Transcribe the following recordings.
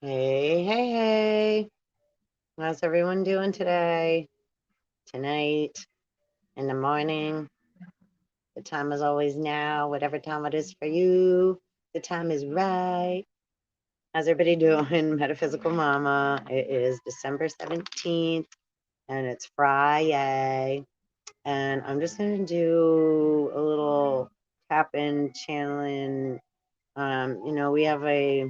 Hey, hey, hey. How's everyone doing today? Tonight, in the morning? The time is always now, whatever time it is for you. The time is right. How's everybody doing? Metaphysical Mama. It is December 17th and it's Friday. And I'm just going to do a little tap in channeling. We have a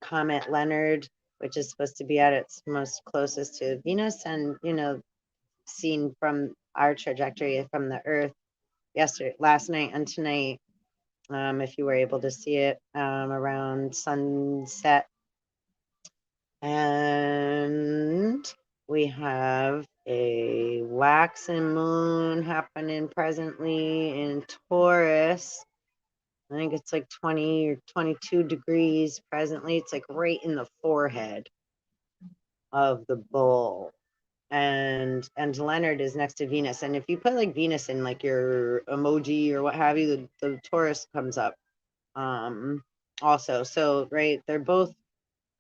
Comet Leonard, which is supposed to be at its most closest to Venus, and seen from our trajectory from the Earth last night, and tonight. If you were able to see it around sunset, and we have a waxing moon happening presently in Taurus. I think it's like 20 or 22 degrees presently. It's like right in the forehead of the bull. And Leonard is next to Venus. And if you put like Venus in like your emoji or what have you, the Taurus comes up also. So, right, they're both,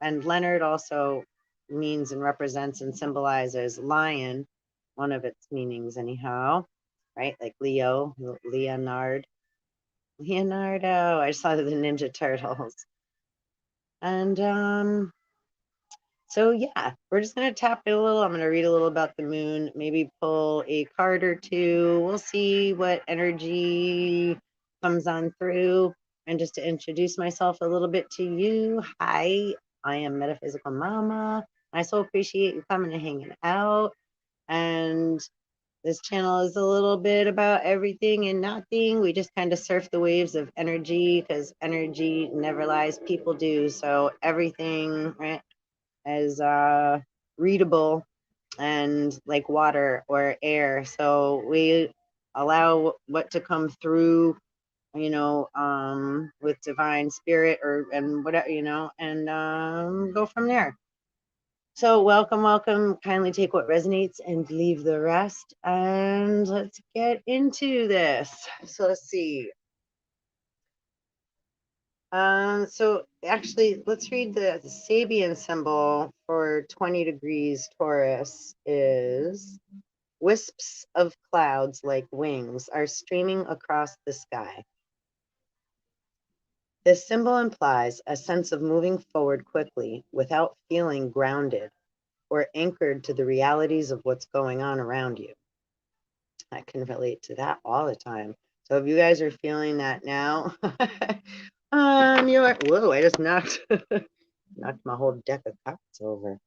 and Leonard also means and represents and symbolizes lion, one of its meanings anyhow, right? Like Leonardo. I saw the Ninja Turtles. And so yeah, we're just gonna tap it a little. I'm gonna read a little about the moon, maybe pull a card or two. We'll see what energy comes on through. And just to introduce myself a little bit to you, hi, I am Metaphysical Mama. I so appreciate you coming and hanging out. And this channel is a little bit about everything and nothing. We just kind of surf the waves of energy because energy never lies, people do. So everything, right, is readable and like water or air. So we allow what to come through, with divine spirit and whatever, and go from there. So welcome, welcome. Kindly take what resonates and leave the rest. And let's get into this. So let's see. So actually, let's read the Sabian symbol for 20 degrees Taurus is wisps of clouds like wings are streaming across the sky. This symbol implies a sense of moving forward quickly without feeling grounded or anchored to the realities of what's going on around you. I can relate to that all the time. So if you guys are feeling that now, whoa, I just knocked my whole deck of cards over.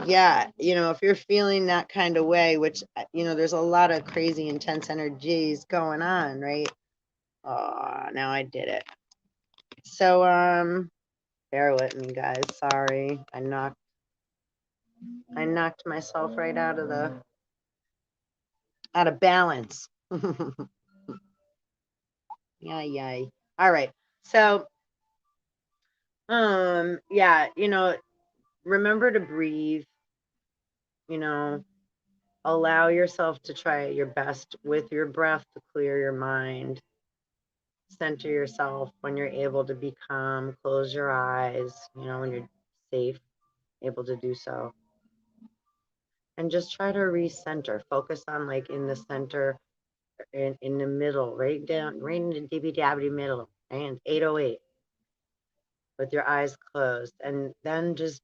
Yeah, if you're feeling that kind of way, which, there's a lot of crazy intense energies going on, right? Oh, now I did it. So, bear with me, guys. Sorry. I knocked myself right out of balance. Yay. All right. So, yeah, remember to breathe, allow yourself to try your best with your breath to clear your mind. Center yourself when you're able to be calm. Close your eyes, when you're safe, able to do so. And just try to recenter. Focus on like in the center, in the middle, right in the DB middle, and 808 with your eyes closed. And then just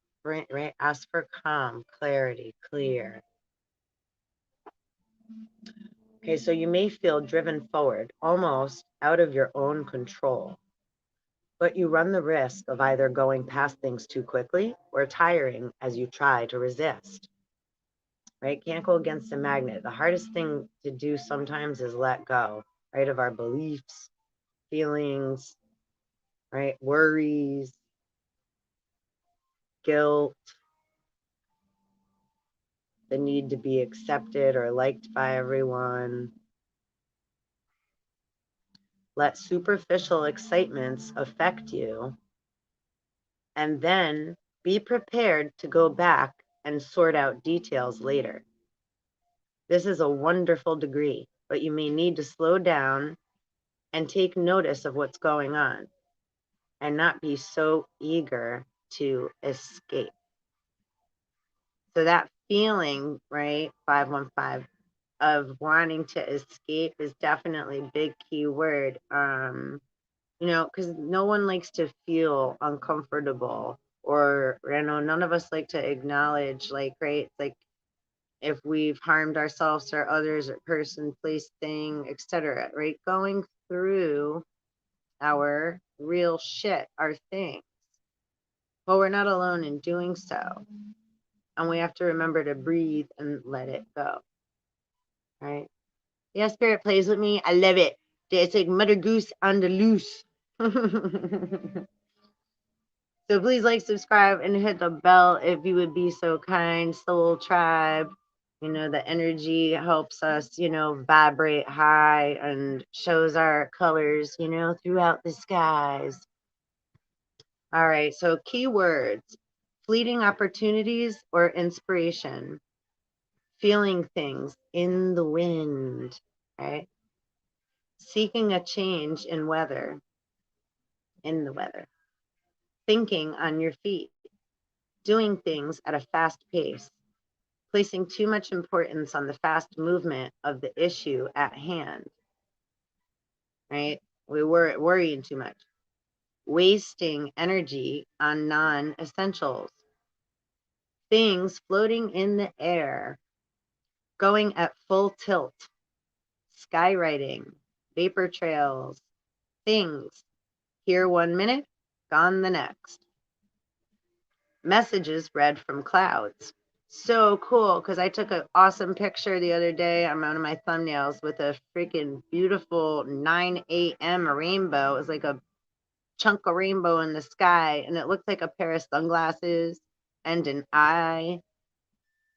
ask for calm, clarity, clear. Okay, so you may feel driven forward, almost out of your own control, but you run the risk of either going past things too quickly or tiring as you try to resist, right? Can't go against a magnet. The hardest thing to do sometimes is let go, right, of our beliefs, feelings, right, worries, guilt, the need to be accepted or liked by everyone. Let superficial excitements affect you, and then be prepared to go back and sort out details later. This is a wonderful degree, but you may need to slow down and take notice of what's going on. and not be so eager to escape. So that feeling, right, 515, of wanting to escape is definitely a big key word. Because no one likes to feel uncomfortable, or none of us like to acknowledge, like, right, like if we've harmed ourselves or others or person, place, thing, etc. Right, going through our real shit, our thing. Well, we're not alone in doing so, and we have to remember to breathe and let it go. Right? Yeah, spirit plays with me. I love it. It's like Mother Goose on the loose. So please like, subscribe, and hit the bell if you would be so kind. Soul Tribe. The energy helps us, vibrate high and shows our colors, throughout the skies. All right. So keywords: fleeting opportunities or inspiration, feeling things in the wind, right? Seeking a change in the weather, thinking on your feet, doing things at a fast pace, placing too much importance on the fast movement of the issue at hand, right? We were worrying too much, wasting energy on non-essentials, things floating in the air, going at full tilt, skywriting, vapor trails, things, here 1 minute, gone the next. Messages read from clouds. So cool, because I took an awesome picture the other day on one of my thumbnails with a freaking beautiful 9 a.m. rainbow. It was like a chunk of rainbow in the sky, and it looked like a pair of sunglasses and an eye.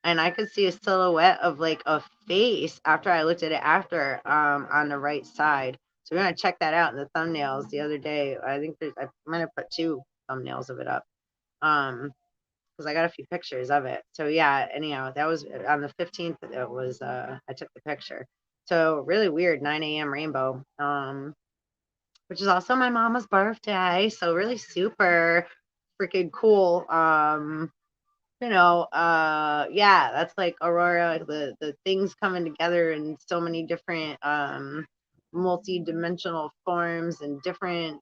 And I could see a silhouette of like a face after I looked at it on the right side. So we're gonna check that out in the thumbnails the other day. I think I'm gonna put 2 thumbnails of it up. Because I got a few pictures of it. So yeah, anyhow, that was on the 15th. It was I took the picture. So really weird 9 a.m. rainbow. Which is also my mama's birthday. So really super freaking cool. Yeah, that's like Aurora, the things coming together in so many different multi-dimensional forms and different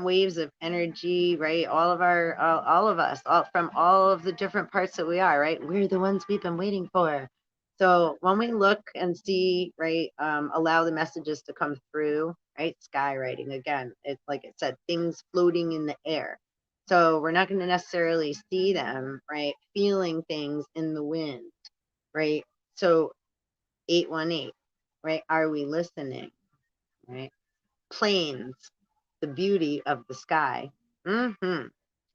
waves of energy, right? All of us, from all of the different parts that we are, right? We're the ones we've been waiting for. So when we look and see, right, allow the messages to come through, right? Skywriting again, it's like it said, things floating in the air. So we're not going to necessarily see them, right? Feeling things in the wind, right? So 818, right? Are we listening, right? Planes, the beauty of the sky. Right,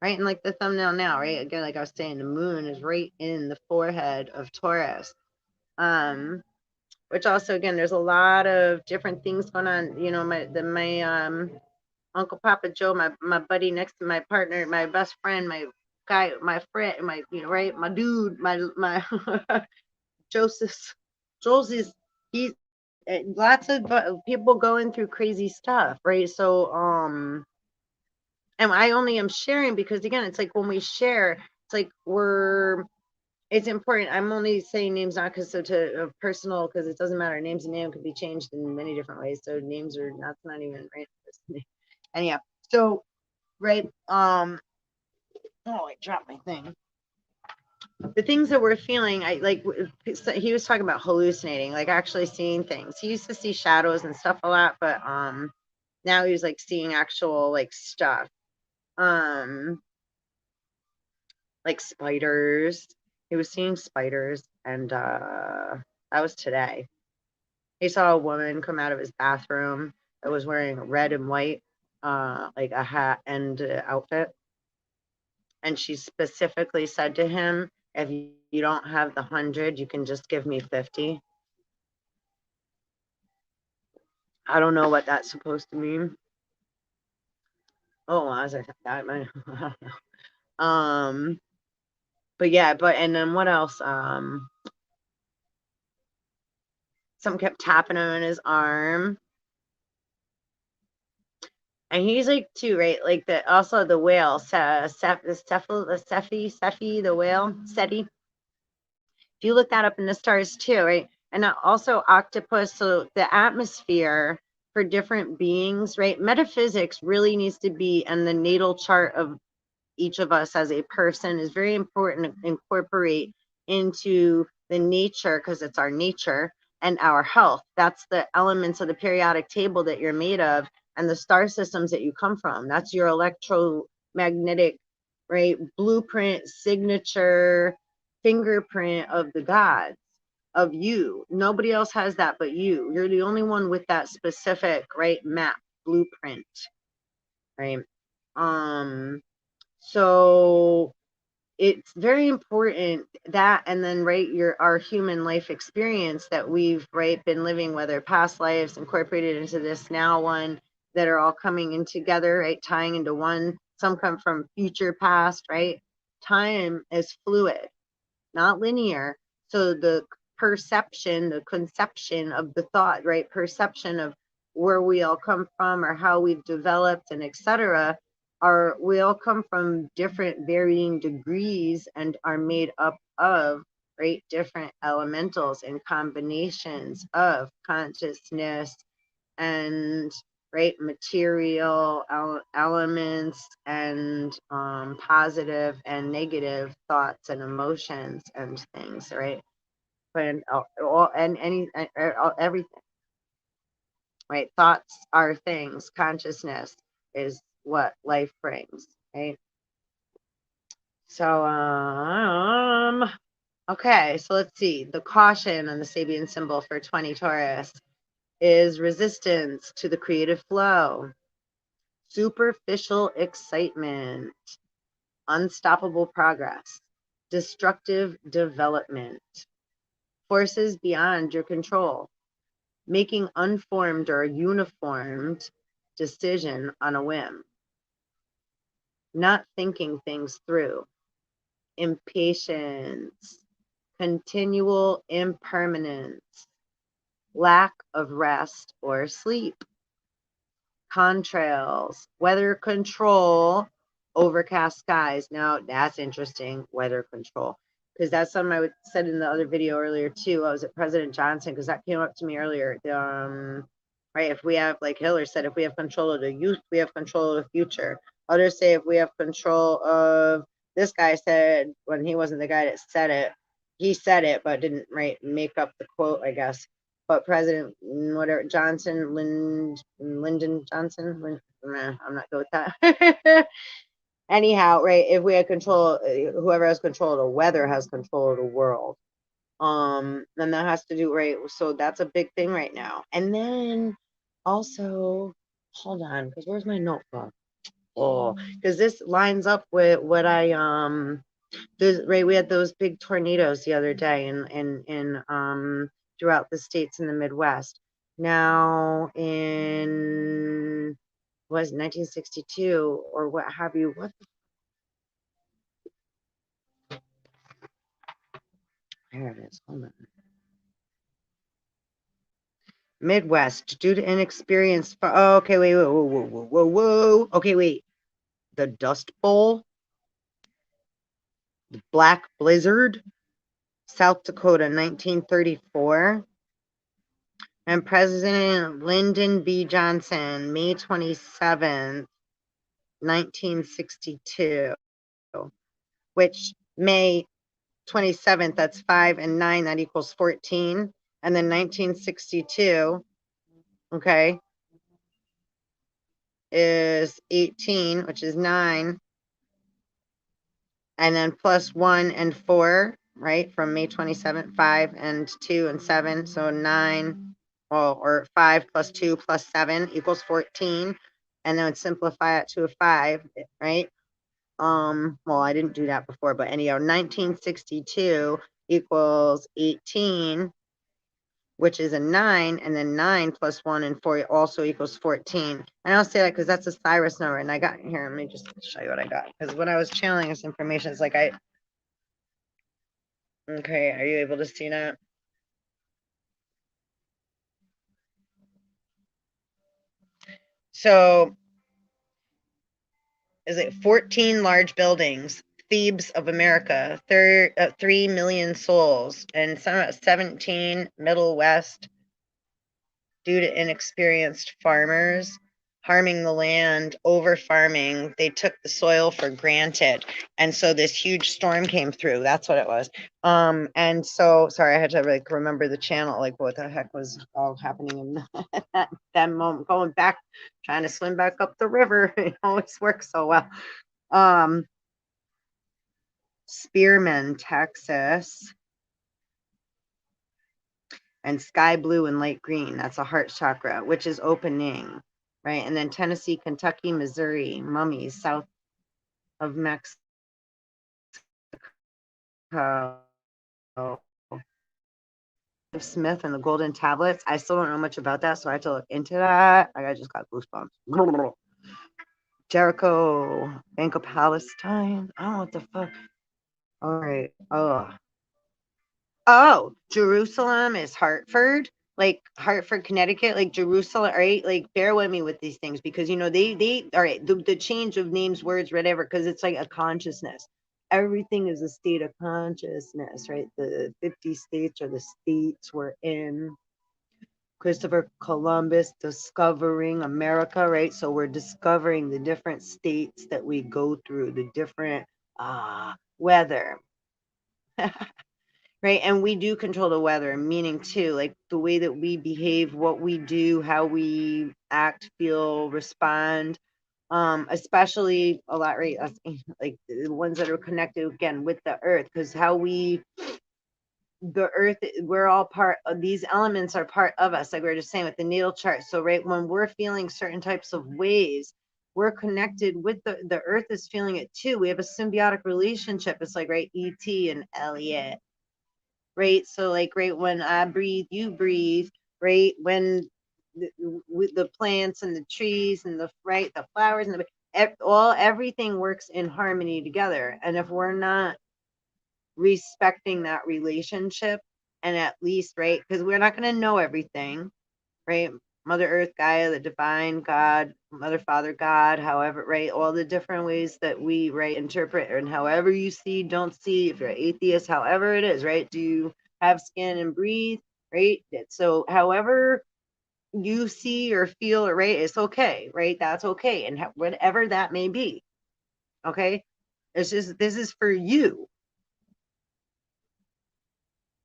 and like the thumbnail now, right? Again, like I was saying, the moon is right in the forehead of Taurus. Which also, again, there's a lot of different things going on. My Uncle Papa Joe, my buddy next to my partner, my best friend, my guy, my friend, my right, my dude, my Joseph's he's lots of people going through crazy stuff, right? So and I only am sharing because again, it's like when we share, it's like it's important. I'm only saying names not because to personal, because it doesn't matter. Names and name could be changed in many different ways. So names are not even right. Anyhow, so right. Oh, I dropped my thing. The things that we're feeling, I like. He was talking about hallucinating, like actually seeing things. He used to see shadows and stuff a lot, but now he was like seeing actual like stuff. Like spiders. He was seeing spiders, and that was today. He saw a woman come out of his bathroom that was wearing red and white, like a hat and outfit. And she specifically said to him, if you don't have the 100, you can just give me 50. I don't know what that's supposed to mean. Oh, as I said that, I don't know. But yeah, and then what else? Something kept tapping him in his arm. And he's like too, right? Like the also the whale, Cephi, the whale, Seti. If you look that up in the stars too, right? And also octopus. So the atmosphere for different beings, right? Metaphysics really needs to be in the natal chart of each of us as a person is very important to incorporate into the nature because it's our nature and our health. That's the elements of the periodic table that you're made of and the star systems that you come from. That's your electromagnetic, right? Blueprint, signature, fingerprint of the gods of you. Nobody else has that but you. You're the only one with that specific, right? Map, blueprint, right? So it's very important that, and then right, our human life experience that we've right been living, whether past lives incorporated into this now one, that are all coming in together, right, tying into one. Some come from future past, right? Time is fluid, not linear. So the perception, the conception of the thought, right? Perception of where we all come from or how we've developed and etc. Are we all come from different varying degrees and are made up of right different elementals and combinations of consciousness and right material elements and positive and negative thoughts and emotions and things, right? And all and any everything, right? Thoughts are things. Consciousness is what life brings, right? So okay, so let's see. The caution on the Sabian symbol for 20 Taurus is resistance to the creative flow, superficial excitement, unstoppable progress, destructive development, forces beyond your control, making unformed or uniformed decision on a whim, not thinking things through, impatience, continual impermanence, lack of rest or sleep, contrails, weather control, overcast skies. Now that's interesting, weather control, because that's something I said in the other video earlier too. I was at President Johnson because that came up to me earlier. Right, if we have, like Hillary said, if we have control of the youth, we have control of the future. Others say if we have control of, this guy said when he wasn't the guy that said it, he said it but didn't make up the quote, I guess. But President whatever Johnson, Lyndon Johnson, I'm not good with that. Anyhow, right? If we had control, whoever has control of the weather has control of the world. Then that has to do right. So that's a big thing right now. And then also, hold on, because where's my notebook? Oh, because this lines up with what I right, we had those big tornadoes the other day in throughout the states in the Midwest. Now in was 1962 or what have you. What there it is. Hold on. Midwest due to inexperience. Oh, okay, wait, whoa. Okay, wait. The Dust Bowl, the Black Blizzard, South Dakota, 1934. And President Lyndon B. Johnson, May 27th, 1962, which May 27th, that's 5 and 9, that equals 14. And then 1962, okay, is 18, which is 9. And then plus 1 and 4, right, from May 27th, 5 and 2 and 7. So 9, well, or 5 plus 2 plus 7 equals 14. And then simplify it to a 5, right? Well, I didn't do that before, but anyhow, 1962 equals 18, which is a 9, and then 9 plus 1 and 4 also equals 14. And I'll say that because that's a Cyrus number, and I got here. Let me just show you what I got. Because when I was channeling this information, it's like okay, are you able to see that? So is it 14 large buildings, Thebes of America, 3 million souls, and 17 Middle West due to inexperienced farmers harming the land, over farming. They took the soil for granted. And so this huge storm came through. That's what it was. And so sorry, I had to like remember the channel, like what the heck was all happening in that moment, going back, trying to swim back up the river. It always works so well. Spearman, Texas, and sky blue and light green. That's a heart chakra, which is opening, right? And then Tennessee, Kentucky, Missouri, mummies, south of Mexico. Smith and the golden tablets. I still don't know much about that, so I have to look into that. I just got goosebumps. Jericho, Bank of Palestine. Oh, what the fuck? All right. Oh, Jerusalem is Hartford, like Hartford, Connecticut, like Jerusalem, right? Like bear with me with these things because you know they all right, the change of names, words, whatever, because it's like a consciousness. Everything is a state of consciousness, right? The 50 states or the states we're in. Christopher Columbus discovering America, right? So we're discovering the different states that we go through, the different weather. Right. And we do control the weather, meaning too, like the way that we behave, what we do, how we act, feel, respond, especially a lot, right? Like the ones that are connected again with the earth, because the earth, we're all part of these elements are part of us, like we were just saying with the natal chart. So, right, when we're feeling certain types of ways, we're connected with the earth is feeling it too. We have a symbiotic relationship. It's like, right, E.T. and Elliot. Right. So like, right, when I breathe, you breathe, right? When with the plants and the trees and the flowers and everything works in harmony together. And if we're not respecting that relationship, and at least, right, because we're not going to know everything, right? Mother Earth, Gaia, the divine God, Mother, Father, God, however, right? All the different ways that we, right, interpret, and however you see, don't see, if you're atheist, however it is, right? Do you have skin and breathe, right? So, however you see or feel, right, it's okay, right? That's okay. And whatever that may be, okay? It's just, this is for you,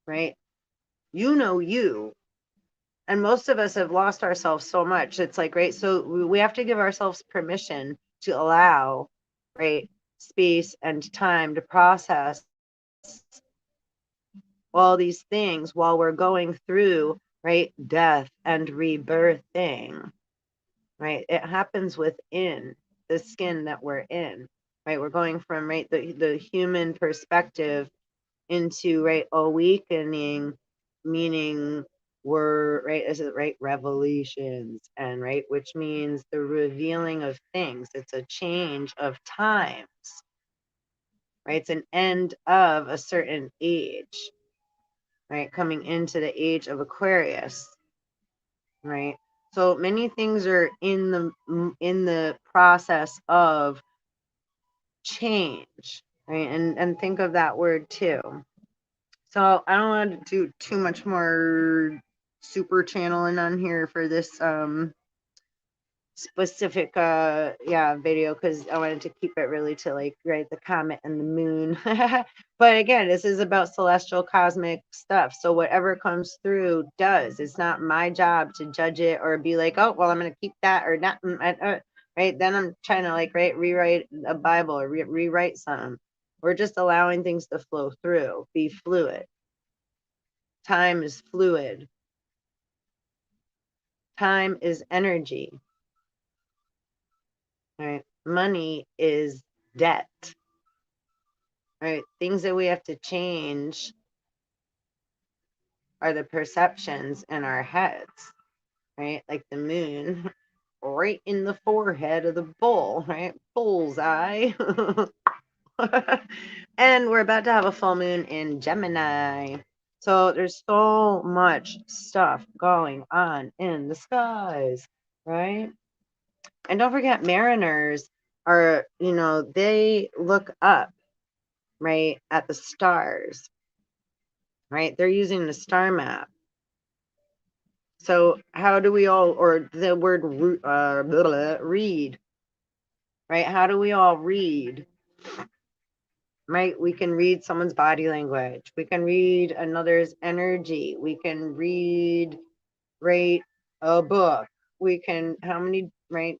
right? You know you. And most of us have lost ourselves so much. It's like, right, so we have to give ourselves permission to allow, right, space and time to process all these things while we're going through, right, death and rebirthing, right? It happens within the skin that we're in, right? We're going from, right, the human perspective into, right, awakening, meaning we're, right, is it right, revelations, and right, which means the revealing of things. It's a change of times, right? It's an end of a certain age, right? Coming into the age of Aquarius, right? So many things are in the process of change, right? And think of that word too. So I don't want to do too much more super channeling on here for this specific video, because I wanted to keep it really to like, right, the comet and the moon. But again, this is about celestial cosmic stuff. So whatever comes through does. It's not my job to judge it or be like, oh well, I'm gonna keep that or not. Right. Then I'm trying to like, right, rewrite a Bible or rewrite something. We're just allowing things to flow through, be fluid. Time is fluid. Time is energy. Right? Money is debt. Right? Things that we have to change are the perceptions in our heads. Right? Like the moon, right in the forehead of the bull. Right? Bullseye. And we're about to have a full moon in Gemini. So there's so much stuff going on in the skies, right? And don't forget Mariners. are, they look up, right, at the stars, right? They're using the star map. So how do we all, or the word read, right? How do we all read, right? We can read someone's body language. We can read another's energy. We can read, right, a book. We can, how many, right?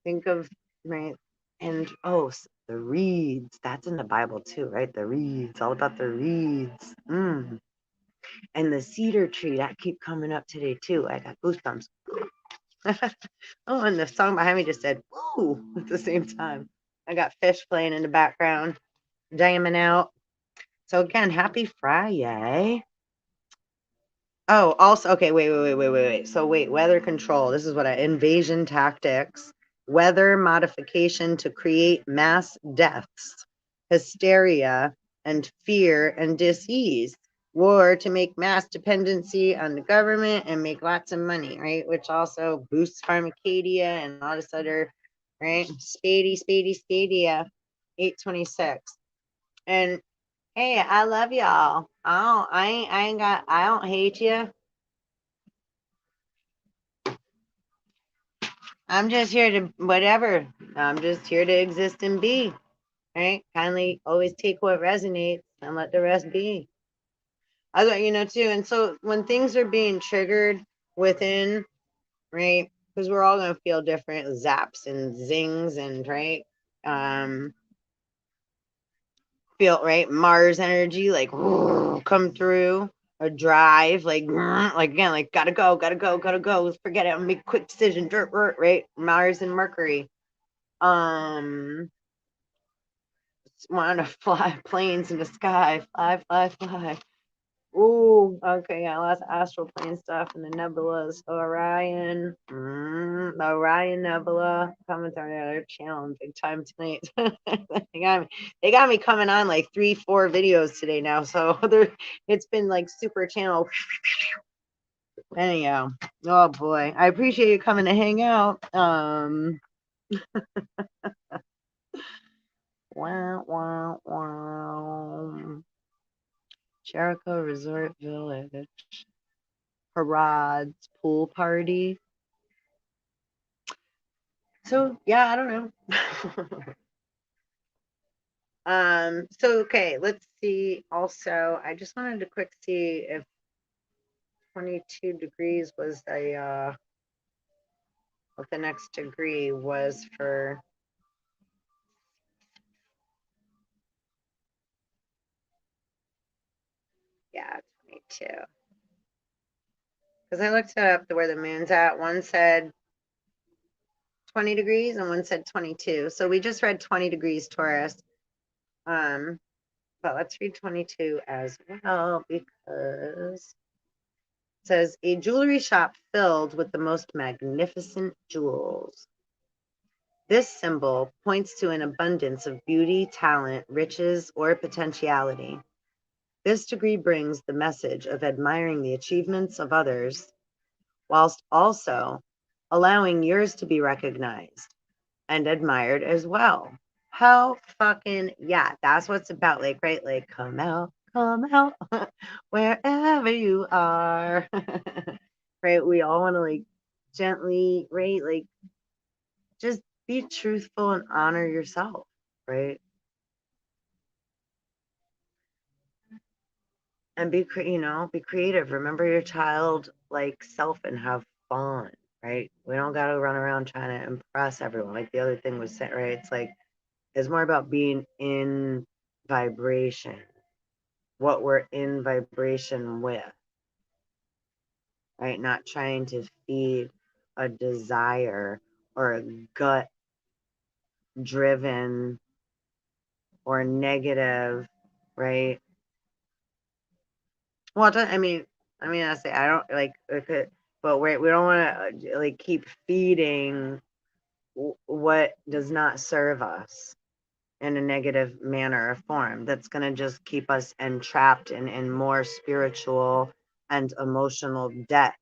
Think of, right? And, the reeds. That's in the Bible too, right? The reeds, all about the reeds. And the cedar tree, that keep coming up today too. I got goosebumps. Oh, and the song behind me just said, "Woo!" at the same time. I got fish playing in the background, jamming out. So again, happy Friday. Oh, also, okay, wait. So wait, weather control. This is what invasion tactics, weather modification to create mass deaths, hysteria and fear and dis-ease, war to make mass dependency on the government and make lots of money, right? Which also boosts pharmacadia and all this other, right? Spadia, 826. And hey, I love y'all. I don't hate you. I'm just here to whatever. I'm just here to exist and be. Right? Kindly always take what resonates and let the rest be. I thought, too. And so when things are being triggered within, right? Because we're all gonna feel different zaps and zings and right. Feel right Mars energy like come through a drive like again like gotta go forget it, I'm gonna make a quick decision right. Mars and Mercury want to fly planes in the sky, fly. Ooh, okay, yeah, lots of astral plane stuff and the nebulas. Orion, the Orion Nebula coming through their channel big time tonight. They got me coming on like 3-4 videos today now, so it's been like super channel. Anyhow, oh boy, I appreciate you coming to hang out. Wow. Jericho Resort Village. Parades, pool party. So yeah, I don't know. So okay, let's see. Also, I just wanted to quick see if 22 degrees was what the next degree was for. Yeah, 22. Because I looked it up to where the moon's at. One said 20 degrees and one said 22. So we just read 20 degrees Taurus. But let's read 22 as well because it says a jewelry shop filled with the most magnificent jewels. This symbol points to an abundance of beauty, talent, riches, or potentiality. This degree brings the message of admiring the achievements of others, whilst also allowing yours to be recognized and admired as well. How fucking yeah, that's what it's about. Like, right? Like, come out, wherever you are. Right? We all want to like gently, right? Like, just be truthful and honor yourself, right? And be creative. Remember your child like self and have fun, right? We don't got to run around trying to impress everyone. Like the other thing was said, right? It's like it's more about being in vibration, what we're in vibration with, right? Not trying to feed a desire or a gut driven or negative, right? Well, I say I don't like, but we don't want to like keep feeding what does not serve us in a negative manner or form. That's going to just keep us entrapped in more spiritual and emotional debt,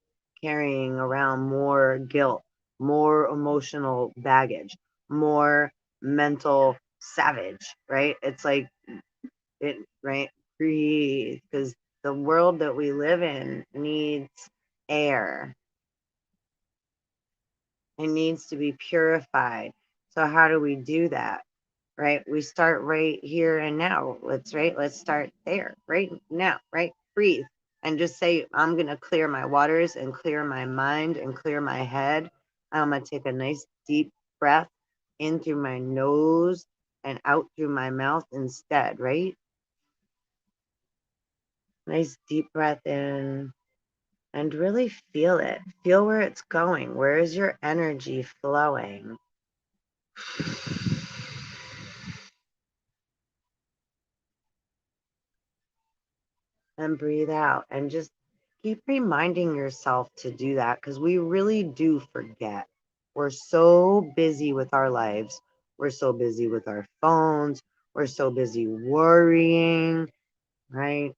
carrying around more guilt, more emotional baggage, more mental savage, right? It's like it, right? Breathe, because the world that we live in needs air. It needs to be purified. So how do we do that? Right? We start right here and now. Let's start there right now, right? Breathe and just say, I'm going to clear my waters and clear my mind and clear my head. I'm going to take a nice deep breath in through my nose and out through my mouth instead, right? Nice deep breath in and really feel it. Feel where it's going. Where is your energy flowing? And breathe out and just keep reminding yourself to do that because we really do forget. We're so busy with our lives. We're so busy with our phones. We're so busy worrying, right?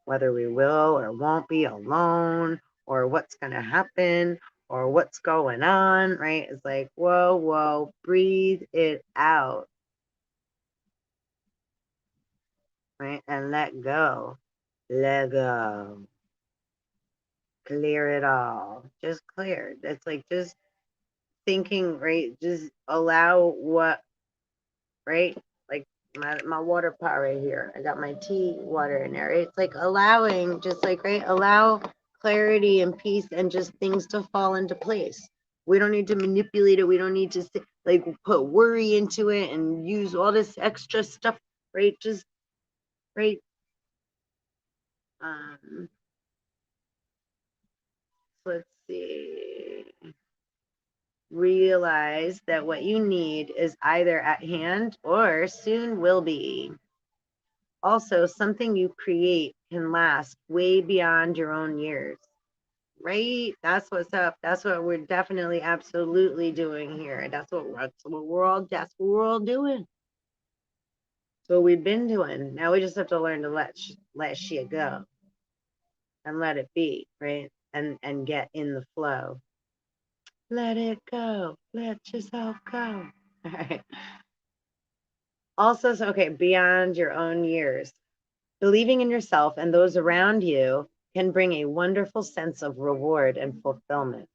Whether we will or won't be alone or what's going to happen or what's going on, right? It's like, whoa, whoa, breathe it out, right? And let go. Let go. Clear it all. Just clear. It's like just thinking, right? Just allow what, right? Like my water pot right here. I got my tea water in there. Right? It's like allowing, just like, right? Allow clarity and peace and just things to fall into place. We don't need to manipulate it. We don't need to like put worry into it and use all this extra stuff, right? Just, right? Um, let's see. Realize that what you need is either at hand or soon will be. Also, something you create can last way beyond your own years, right? That's what's up. That's what we're definitely, absolutely doing here. That's what we're all doing. So we've been doing. Now we just have to learn to let shit go and let it be, right? And get in the flow. Let it go. Let yourself go. All right. Also, so, okay, beyond your own years, believing in yourself and those around you can bring a wonderful sense of reward and fulfillment.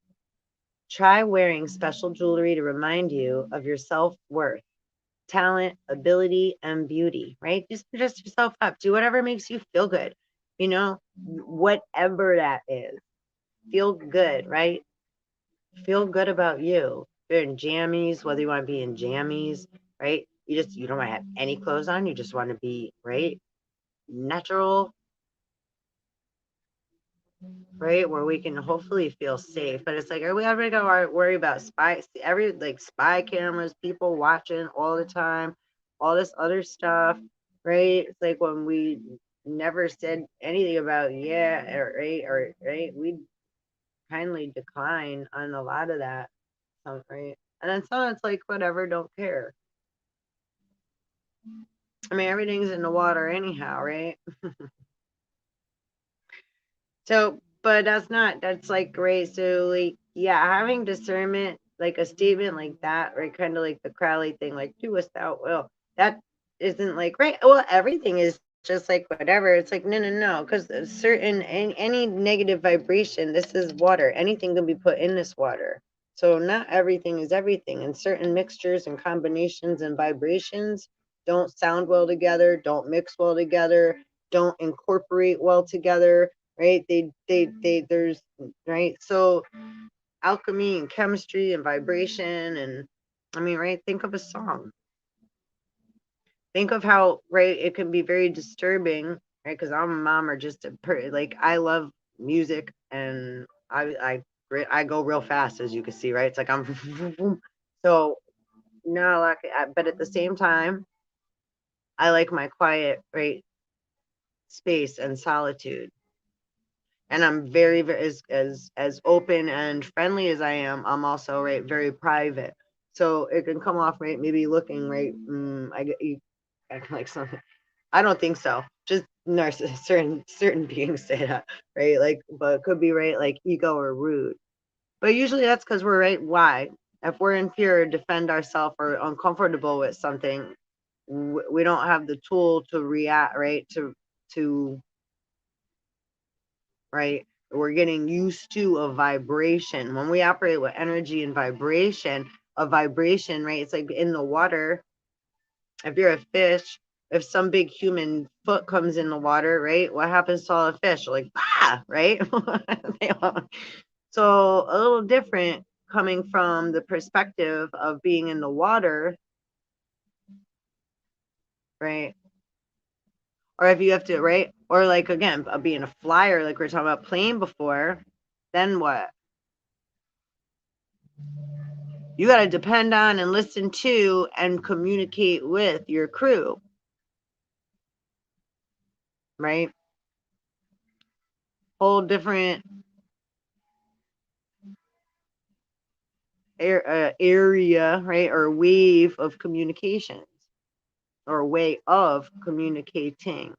Try wearing special jewelry to remind you of your self-worth, talent, ability, and beauty, right? Just dress yourself up. Do whatever makes you feel good, whatever that is. Feel good, right? Feel good about you. If you're in jammies, whether you want to be in jammies, right? You don't want to have any clothes on. You just want to be, right? Natural, right? Where we can hopefully feel safe. But it's like, are we ever gonna worry about spy cameras, people watching all the time, all this other stuff, right? It's like when we never said anything about right, we kindly decline on a lot of that, right? And then some it's like whatever, don't care. I mean, everything's in the water anyhow, right? So, but that's like great. So, like, yeah, having discernment, like a statement like that, right? Kind of like the Crowley thing, like, do as thou will. That isn't like, right? Well, everything is just like whatever. It's like, no, because any negative vibration, this is water. Anything can be put in this water. So, not everything is everything. And certain mixtures and combinations and vibrations don't sound well together, don't mix well together, don't incorporate well together, right? There's, right? So alchemy and chemistry and vibration and, I mean, right? Think of a song. Think of how, right, it can be very disturbing, right? Because I'm a mom or just like, I love music and I go real fast, as you can see, right? It's like I'm so no, like, but at the same time, I like my quiet, right, space and solitude. And I'm very, very as open and friendly as I am. I'm also, right, very private. So it can come off, right, maybe looking, right. I get you acting like something. I don't think so. Just narcissist, certain beings say that, right? Like, but it could be, right, like ego or rude. But usually that's because we're, right. Why? If we're in fear, defend ourselves, or uncomfortable with something, we don't have the tool to react, right? To right? We're getting used to a vibration. When we operate with energy and vibration, a vibration, right? It's like in the water. If you're a fish, if some big human foot comes in the water, right? What happens to all the fish? Like, ah, right? So a little different coming from the perspective of being in the water, right? Or if you have to, right? Or like again, being a flyer, like we were talking about plane before, then what? You got to depend on and listen to and communicate with your crew, right? Whole different area, right? Or wave of communications or way of communicating,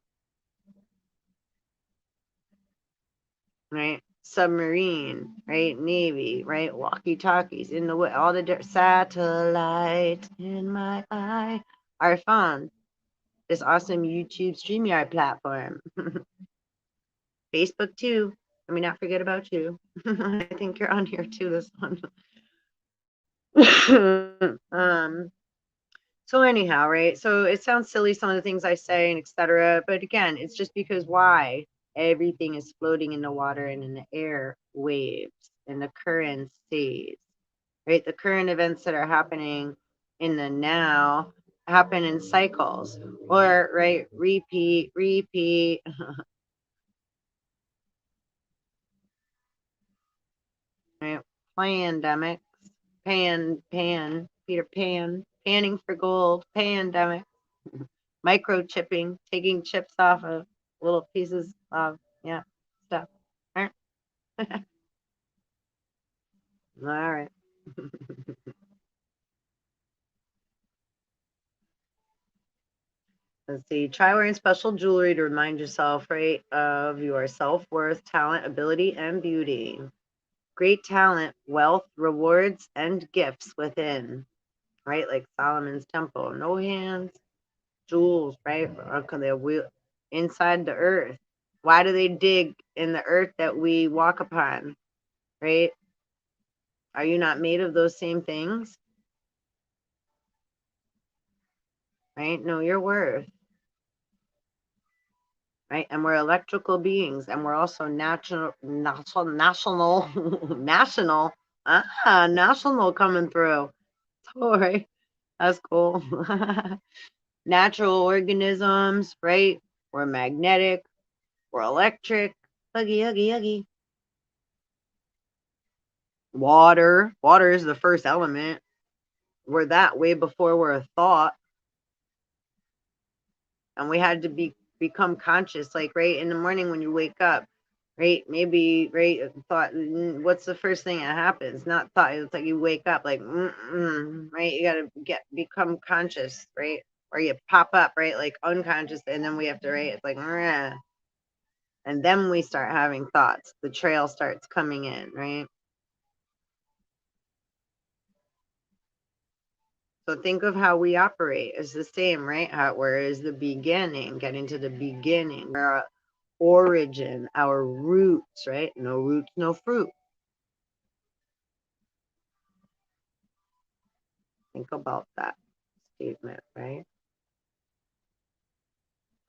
right? Submarine, right? Navy, right? Walkie talkies in the way, all the satellite in my eye. Our phone, this awesome YouTube StreamYard platform. Facebook too. Let me not forget about you. I think you're on here too, this one. So anyhow, right? So it sounds silly, some of the things I say and etc. But again, it's just because why? Everything is floating in the water and in the air waves and the current stays, right? The current events that are happening in the now happen in cycles or right, repeat, right? Pandemics, Peter Pan, panning for gold, pandemic, microchipping, taking chips off of little pieces of, yeah, stuff. All right. All right. Let's see. Try wearing special jewelry to remind yourself, right, of your self worth, talent, ability, and beauty. Great talent, wealth, rewards, and gifts within, right? Like Solomon's temple. No hands, jewels, right? Inside the earth. Why do they dig in the earth that we walk upon, right? Are you not made of those same things, right? Know your worth, right? And we're electrical beings, and we're also national, national coming through. All right, that's cool. Natural organisms, right? We're magnetic, we're electric. Huggy, huggy, huggy. Water is the first element. We're that way before we're a thought, and we had to become conscious, like right in the morning when you wake up, right? Maybe right thought. What's the first thing that happens? Not thought. It's like you wake up, like right. You gotta become conscious, right? Or you pop up, right? Like unconscious, and then we have to, right? It's like, and then we start having thoughts. The trail starts coming in, right? So think of how we operate. It's the same, right? Where is the beginning? Getting to the beginning, our origin, our roots, right? No roots, no fruit. Think about that statement, right?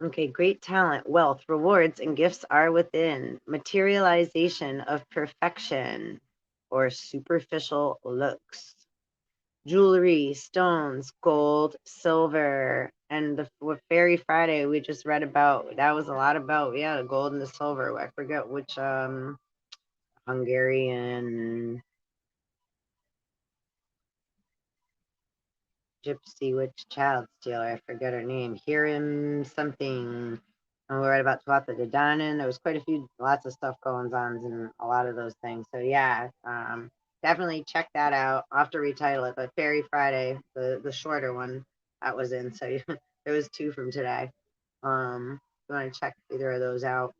Okay, great talent, wealth, rewards, and gifts are within. Materialization of perfection or superficial looks. Jewelry, stones, gold, silver, and with Fairy Friday we just read about, that was a lot about, yeah, the gold and the silver. I forget which Hungarian gypsy witch child stealer. I forget her name. Hiram something. And we read about Tuatha De Danann. There was quite a few, lots of stuff going on in a lot of those things. So yeah, definitely check that out. I'll have to retitle it, but Fairy Friday, the shorter one that was in. So there was two from today. If you want to check either of those out.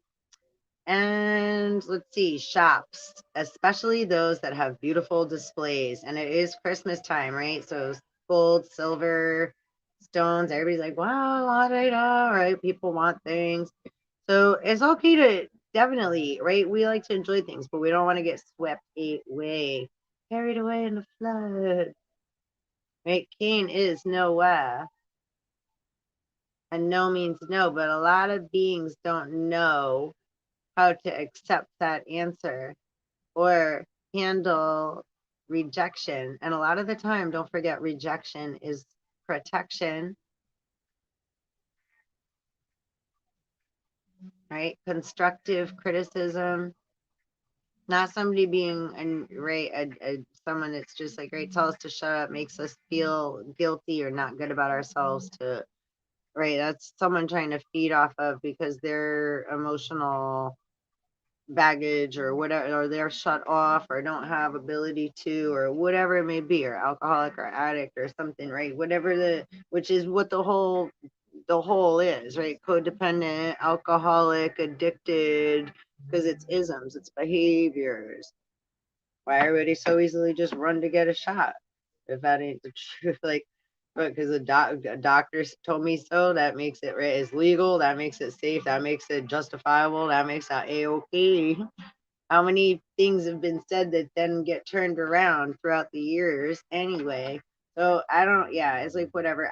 And let's see, shops, especially those that have beautiful displays. And it is Christmas time, right? So gold, silver, stones, everybody's like, wow, la da da, right? People want things. So it's okay to definitely, right? We like to enjoy things, but we don't want to get swept away, carried away in the flood. Right? Cain is nowhere. And no means no, but a lot of beings don't know how to accept that answer or handle rejection. And a lot of the time, don't forget, rejection is protection, right? Constructive criticism, not somebody being right, someone that's just like, right, tell us to shut up, makes us feel guilty or not good about ourselves to, right? That's someone trying to feed off of because their emotional baggage or whatever, or they're shut off or don't have ability to, or whatever it may be, or alcoholic or addict or something, right? Whatever which is what the whole is, right? Codependent, alcoholic, addicted, because it's isms, it's behaviors. Why everybody so easily just run to get a shot if that ain't the truth? Like, but because a doctor told me so, that makes it right. It's legal. That makes it safe. That makes it justifiable. That makes it a-okay. How many things have been said that then get turned around throughout the years anyway? So I don't, yeah, it's like whatever.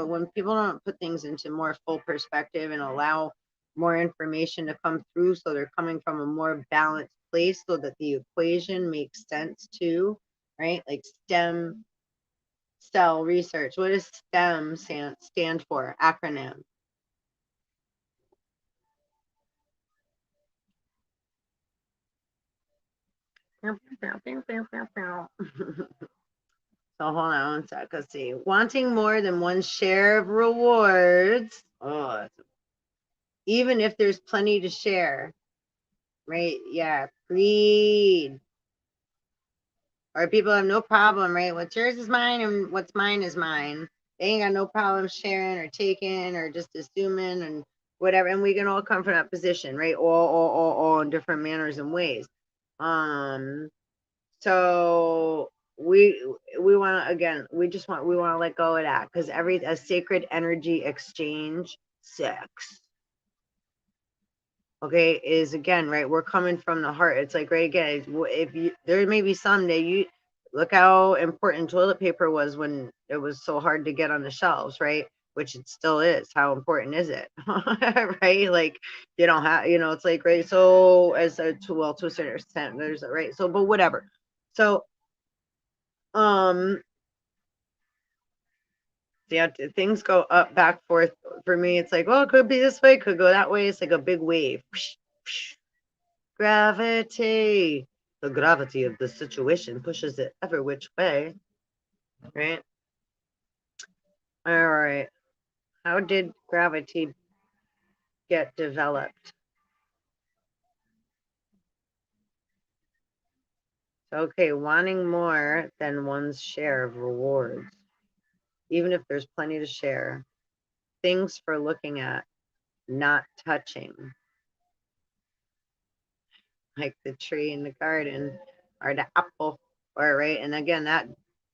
When people don't put things into more full perspective and allow more information to come through, so they're coming from a more balanced place so that the equation makes sense too, right? Like stem cell research. What does STEM stand for? Acronym. So hold on one sec. Let's see. Wanting more than one share of rewards. Oh, even if there's plenty to share, right? Yeah, greed. Or people have no problem, right? What's yours is mine, and what's mine is mine. They ain't got no problem sharing or taking or just assuming and whatever. And we can all come from that position, right? All in different manners and ways. Um, So we want to, again, we want to let go of that because a sacred energy exchange, sex, okay, is again, right, we're coming from the heart. It's like, right, again, if you, there may be someday, you look how important toilet paper was when it was so hard to get on the shelves, right? Which it still is. How important is it? Right? Like, you don't have, it's like, right, so to a certain extent, there's, right, so, but whatever. So um yeah, things go up, back, forth. For me, it's like, well, it could be this way, could go that way. It's like a big wave. Gravity. The gravity of the situation pushes it every which way, right? All right. How did gravity get developed? Okay, wanting more than one's share of rewards, even if there's plenty to share. Things for looking at, not touching, like the tree in the garden or the apple, or right. And again, that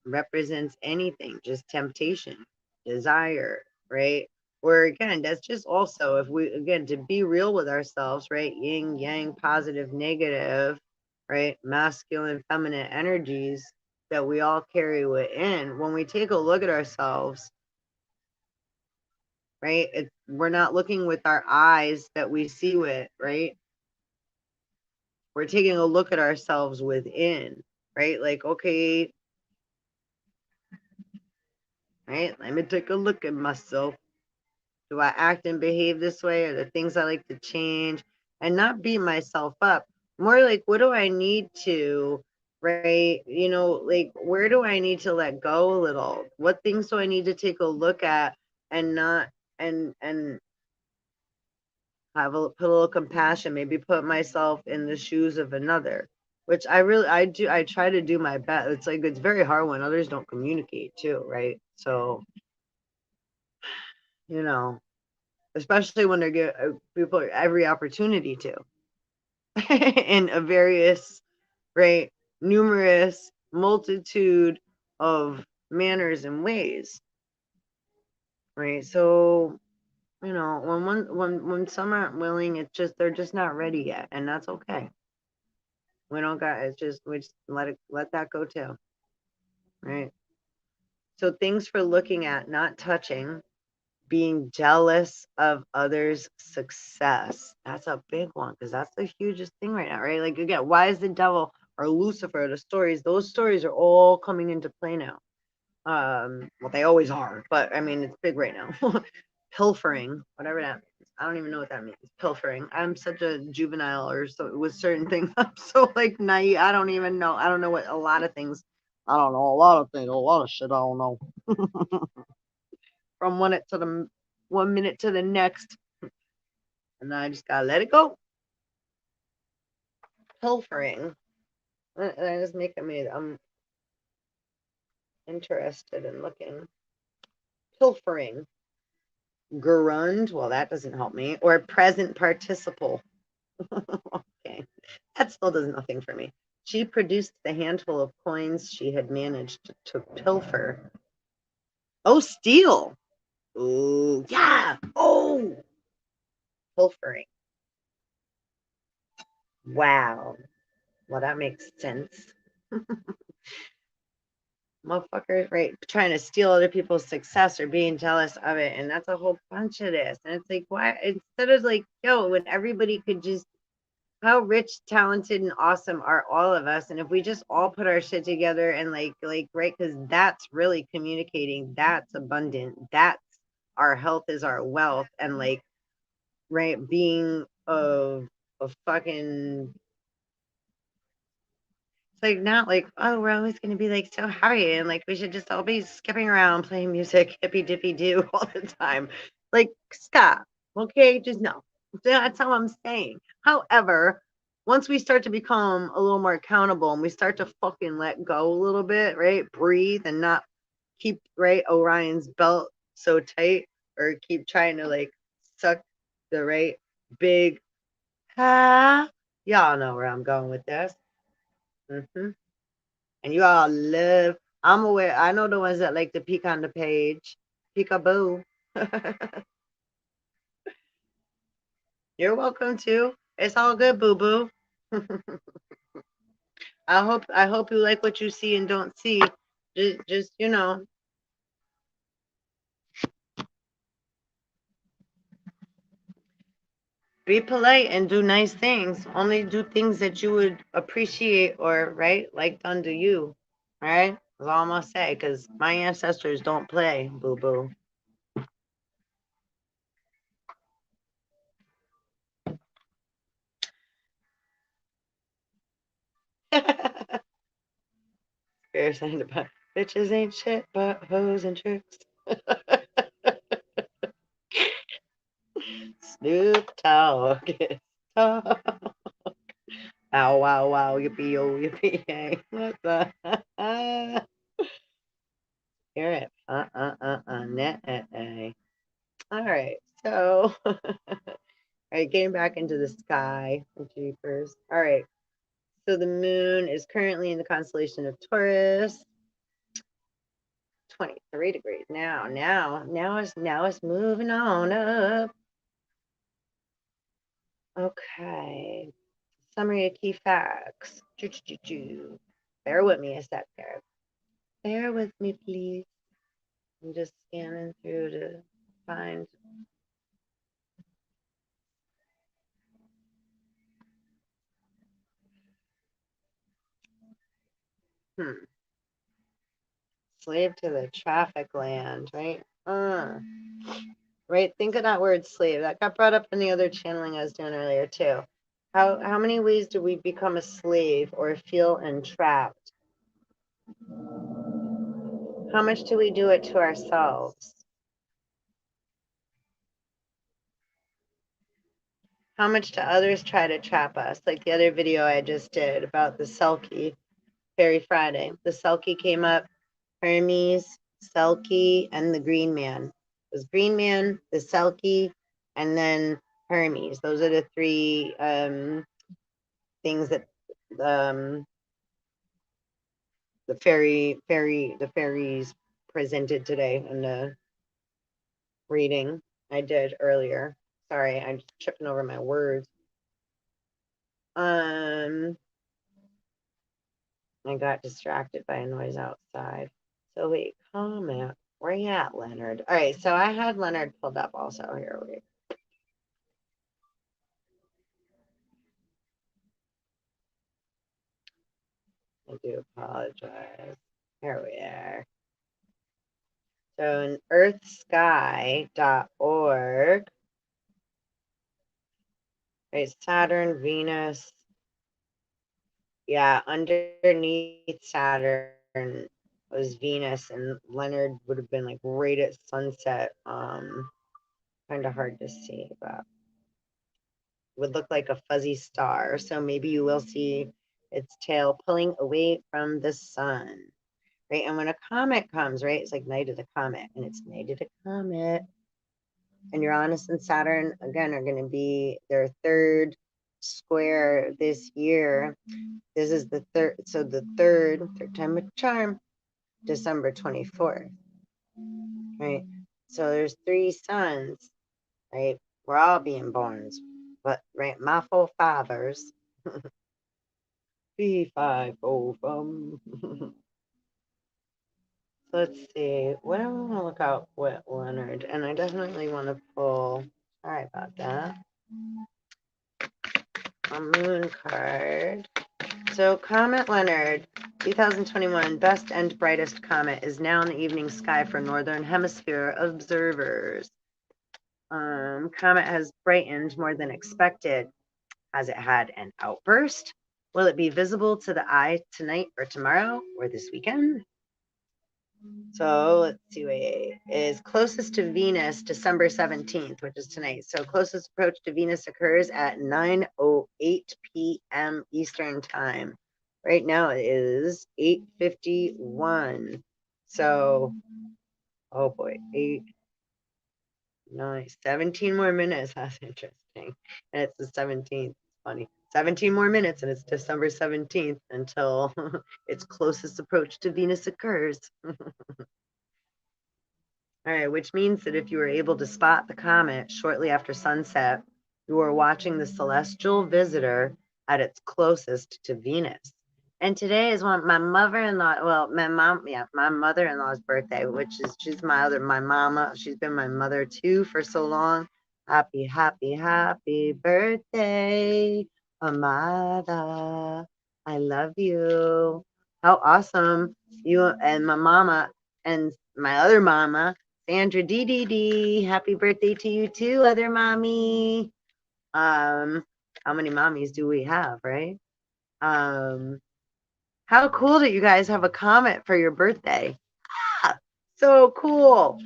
represents anything, just temptation, desire, right? Or again, that's just also, if we, again, to be real with ourselves, right? Yin yang, positive, negative, right? Masculine, feminine energies that we all carry within. When we take a look at ourselves, right, we're not looking with our eyes that we see with, right? We're taking a look at ourselves within, right? Like, okay, right, let me take a look at myself. Do I act and behave this way? Are there things I like to change? And not beat myself up. More like, what do I need to, right? Like, where do I need to let go a little? What things do I need to take a look at and not, and put a little compassion, maybe put myself in the shoes of another, which I try to do my best. It's like, it's very hard when others don't communicate too, right? So, you know, especially when they give people every opportunity to. in a various, right, numerous multitude of manners and ways, right? So, you know, when some aren't willing, it's just they're just not ready yet, and that's okay. We don't got it's just we just let that go too, right? So things for looking at, not touching, being jealous of others' success. That's a big one because that's the hugest thing right now, right? Like again, why is the devil or Lucifer, the stories, those stories are all coming into play now. Well, they always are, but I mean, it's big right now. Pilfering, whatever that means. I don't even know what that means. Pilfering. I'm such a juvenile or so with certain things. I'm so like naive. I don't even know. I don't know what a lot of things. I don't know a lot of things. A lot of shit I don't know. From 1 minute to the next, and I just gotta let it go. Pilfering. That is making me. I'm interested in looking. Pilfering. Gerund. Well, that doesn't help me. Or present participle. Okay. That still does nothing for me. She produced the handful of coins she had managed to pilfer. Oh, steal. Oh, yeah. Oh, pilfering. Wow. Well, that makes sense. Motherfuckers, right? Trying to steal other people's success or being jealous of it. And that's a whole bunch of this. And it's like, why? Instead of like, yo, when everybody could just how rich, talented, and awesome are all of us? And if we just all put our shit together and right, because that's really communicating, that's abundant, that's our health is our wealth, and like, right, being a fucking it's like not like, oh, we're always gonna be like so happy and like we should just all be skipping around playing music, hippy dippy do all the time. Like, stop. Okay, just no. That's how I'm saying. However, once we start to become a little more accountable and we start to fucking let go a little bit, right? Breathe and not keep right Orion's belt so tight or keep trying to like suck the right big y'all know where I'm going with this. Mm-hmm. And you all love. I'm aware. I know the ones that like to peek on the page. Peekaboo. You're welcome to. It's all good, boo boo. I hope you like what you see and don't see. Just be polite and do nice things. Only do things that you would appreciate or right like done to you. All right, that's all I'm gonna say. Because my ancestors don't play, boo boo. Fair sign about bitches ain't shit but hoes and tricks. Snoop Dogg is talk. Ow, wow, wow, yippee, yo, yippee, yay. What the? Hear it. Nah. All right, so, all right, getting back into the sky. Jeepers. All right, so the moon is currently in the constellation of Taurus. 23 degrees now it's moving on up. Okay. Summary of key facts. Bear with me a sec there. Bear with me, please. I'm just scanning through to find. Slave to the traffic land, right? Right. Think of that word slave. That got brought up in the other channeling I was doing earlier too. How many ways do we become a slave or feel entrapped? How much do we do it to ourselves? How much do others try to trap us? Like the other video I just did about the Selkie, Fairy Friday. The Selkie came up, Hermes, Selkie, and the Green Man. It was Green Man, the Selkie, and then Hermes. Those are the three things that the fairies presented today in the reading I did earlier. Sorry, I'm tripping over my words. I got distracted by a noise outside. So wait, comment. Where you at, Leonard? All right, so I had Leonard pulled up also. Here, wait. I do apologize. Here we are. So in earthsky.org, right, Saturn, Venus. Yeah, underneath Saturn was Venus, and Leonard would have been like right at sunset. Kind of hard to see, but would look like a fuzzy star. So maybe you will see its tail pulling away from the sun, right? And when a comet comes, right, it's like night of the comet, and it's night of the comet. And Uranus and Saturn again are going to be their third square this year. This is the third, so the third time of charm, December 24th, right? So there's 3 suns, right? We're all being born, but right, my forefathers, P5 from. Let's see, what I want to look out with Leonard, and I definitely want to pull. Sorry about that. A moon card. So Comet Leonard, 2021 best and brightest comet, is now in the evening sky for Northern Hemisphere observers. Comet has brightened more than expected. Has it had an outburst? Will it be visible to the eye tonight or tomorrow or this weekend? So let's see what is closest to Venus, December 17th, which is tonight. So closest approach to Venus occurs at 9:08 p.m. Eastern time. Right now it is 8:51. So, oh boy, 17 more minutes. That's interesting. And it's the 17th. Funny. 17 more minutes and it's December 17th until its closest approach to Venus occurs. All right, which means that if you were able to spot the comet shortly after sunset, you are watching the celestial visitor at its closest to Venus. And today is my mother-in-law, well, my mother-in-law's birthday, which is, she's my mama. She's been my mother too for so long. Happy, happy, happy birthday, Amada. I love you. How awesome. You and my mama and my other mama, Sandra D. Happy birthday to you too, other mommy. How many mommies do we have, right? How cool that you guys have a comet for your birthday. Ah, so cool.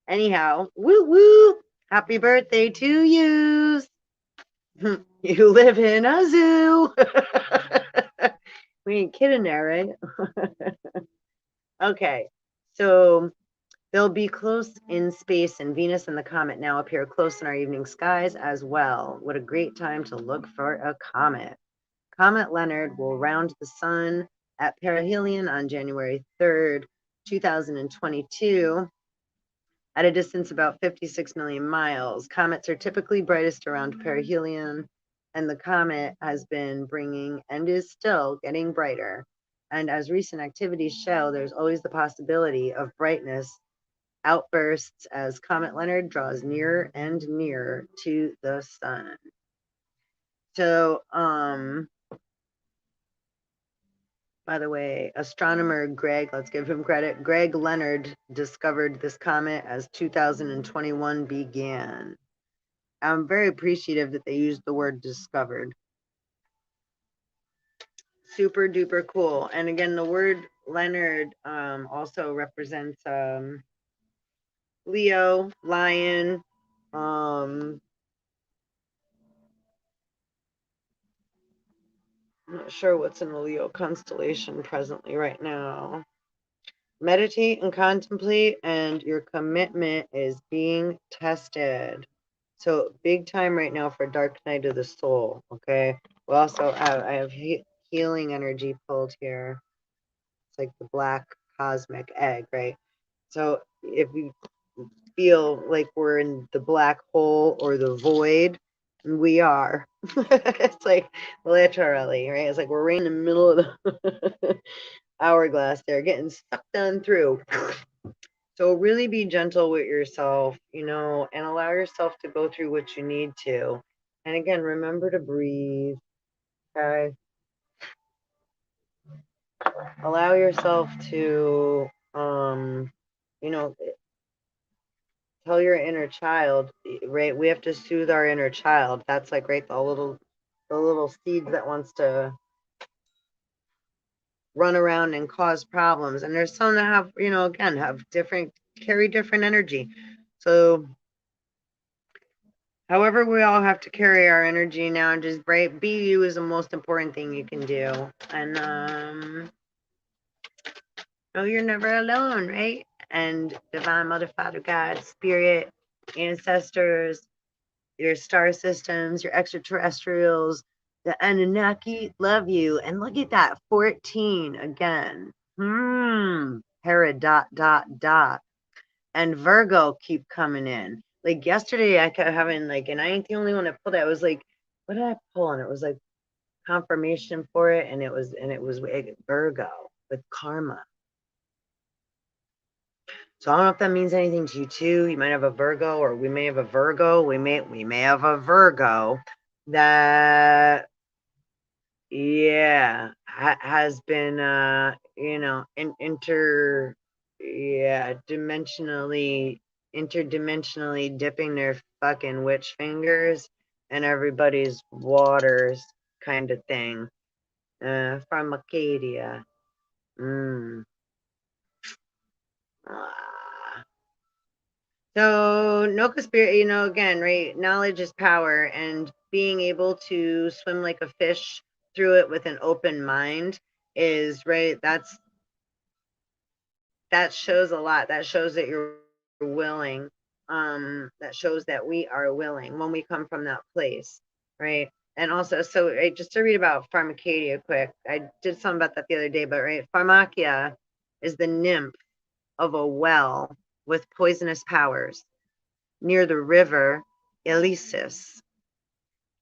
Anyhow, woo woo. Happy birthday to you. You live in a zoo. We ain't kidding there, right? Okay, so they'll be close in space, and Venus and the comet now appear close in our evening skies as well. What a great time to look for a comet. Comet Leonard will round the sun at perihelion on January 3rd, 2022, at a distance about 56 million miles. Comets are typically brightest around perihelion, and the comet has been bringing and is still getting brighter. And as recent activities show, there's always the possibility of brightness outbursts as Comet Leonard draws nearer and nearer to the sun. So, by the way, astronomer Greg, let's give him credit, Greg Leonard discovered this comet as 2021 began. I'm very appreciative that they used the word discovered. Super duper cool. And again, the word Leonard also represents Leo, lion, I'm not sure what's in the Leo constellation presently right now. Meditate and contemplate, and your commitment is being tested. So big time right now for dark night of the soul. Okay. We also I have healing energy pulled here. It's like the black cosmic egg, right? So if you feel like we're in the black hole or the void, we are. It's like literally, right? It's like we're right in the middle of the hourglass there, getting sucked on through. So really be gentle with yourself, and allow yourself to go through what you need to. And again, remember to breathe. Okay. Allow yourself to, you know, tell your inner child, right? We have to soothe our inner child. That's like, right, the little seed that wants to run around and cause problems. And there's some that have, again, carry different energy. So however, we all have to carry our energy now, and just be you is the most important thing you can do. And know you're never alone, right? And Divine Mother, Father, God, Spirit, ancestors, your star systems, your extraterrestrials, the Anunnaki love you. And look at that, 14 again. Hera dot dot dot. And Virgo keep coming in. Like yesterday, I kept having and I ain't the only one that pulled it. I was like, what did I pull? And it was like confirmation for it, and it was Virgo with karma. So I don't know if that means anything to you too. You might have a Virgo, or we may have a Virgo. We may have a Virgo that has been interdimensionally dipping their fucking witch fingers in everybody's waters, kind of thing. From Acadia. So no conspiracy, again, right? Knowledge is power, and being able to swim like a fish through it with an open mind is right. That shows a lot. That shows that you're willing. That shows that we are willing when we come from that place, right? And also, so right, just to read about Pharmacadia quick, I did something about that the other day, but right, Pharmacia is the nymph of a well with poisonous powers near the river Ilissus.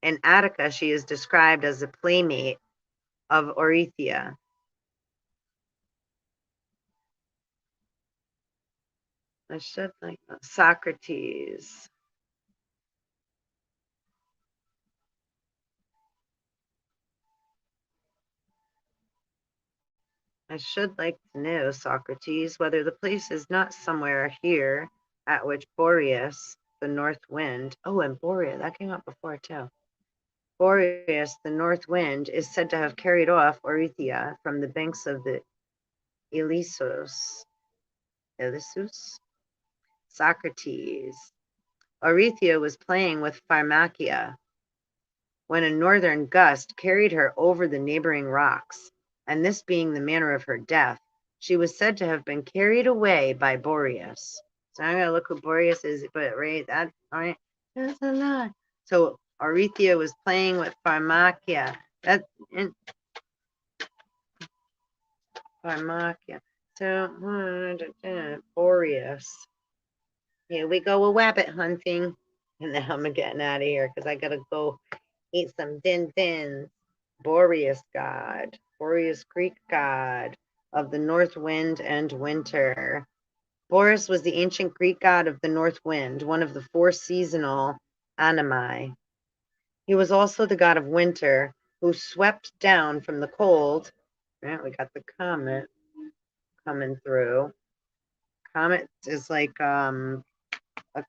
In Attica, she is described as a playmate of Oreithyia. I should like Socrates. I should like to know, Socrates, whether the place is not somewhere here at which Boreas, the north wind, and Boreas, that came up before too. Boreas, the north wind, is said to have carried off Oreithyia from the banks of the Ilissus. Socrates. Oreithyia was playing with Pharmacia when a northern gust carried her over the neighboring rocks, and this being the manner of her death, she was said to have been carried away by Boreas. So I'm gonna look who Boreas is, but right, all right, that's a lot. So Oreithyia was playing with Pharmacia. That in Pharmacia. So Boreas. Here we go with rabbit hunting. And now I'm getting out of here because I gotta go eat some din-dins. Boreas god, Boreas Greek god of the north wind and winter. Boreas was the ancient Greek god of the north wind, one of the four seasonal animi. He was also the god of winter, who swept down from the cold. Right, we got the comet coming through. Comet is like a